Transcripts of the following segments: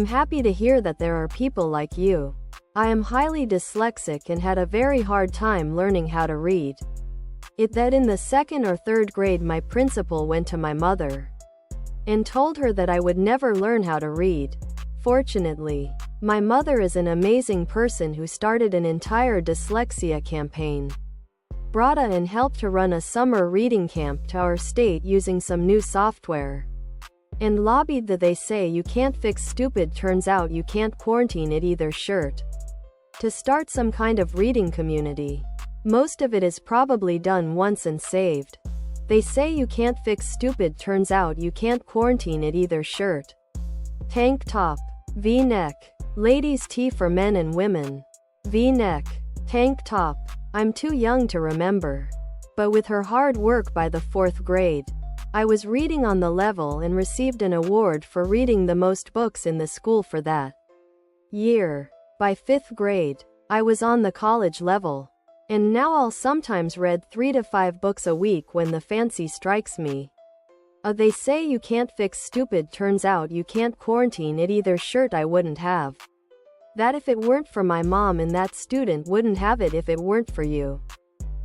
I'm happy to hear that there are people like you. I am highly dyslexic and had a very hard time learning how to read. It that in the 2nd or 3rd grade my principal went to my mother and told her that I would never learn how to read. Fortunately, my mother is an amazing person who started an entire dyslexia campaign, brought and helped to run a summer reading camp to our state using some new software, and lobbied the "they say you can't fix stupid turns out you can't quarantine it either" shirt to start some kind of reading community. Most of it is probably done once and saved. They say you can't fix stupid turns out you can't quarantine it either shirt. Tank top, V-neck, ladies' tee for men and women. V-neck, tank top. I'm too young to remember, but with her hard work by the 4th grade, I was reading on the level and received an award for reading the most books in the school for that year. By 5th grade, I was on the college level, and now I'll sometimes read 3 to 5 books a week when the fancy strikes me. They say you can't fix stupid turns out you can't quarantine it either shirt I wouldn't have that if it weren't for my mom, and that student wouldn't have it if it weren't for you.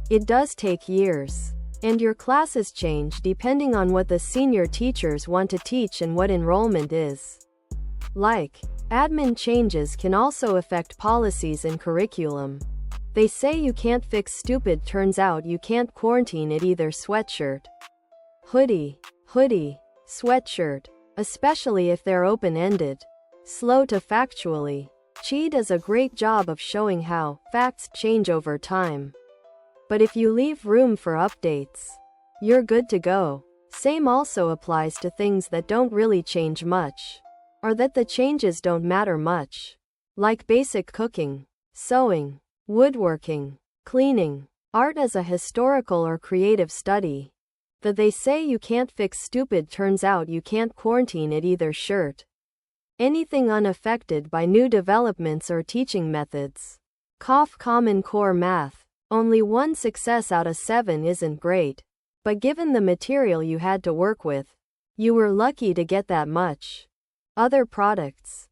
It does take years, and your classes change depending on what the senior teachers want to teach and what enrollment is like. Admin changes can also affect policies and curriculum. They say you can't fix stupid turns out you can't quarantine it either sweatshirt, hoodie, sweatshirt, especially if they're open-ended, slow to factually. She does a great job of showing how facts change over time. But if you leave room for updates, you're good to go. Same also applies to things that don't really change much, or that the changes don't matter much, like basic cooking, sewing, woodworking, cleaning, art as a historical or creative study. The "they say you can't fix stupid turns out you can't quarantine it either" shirt. Anything unaffected by new developments or teaching methods. Common Core math. Only 1 success out of 7 isn't great, but given the material you had to work with, you were lucky to get that much. Other products.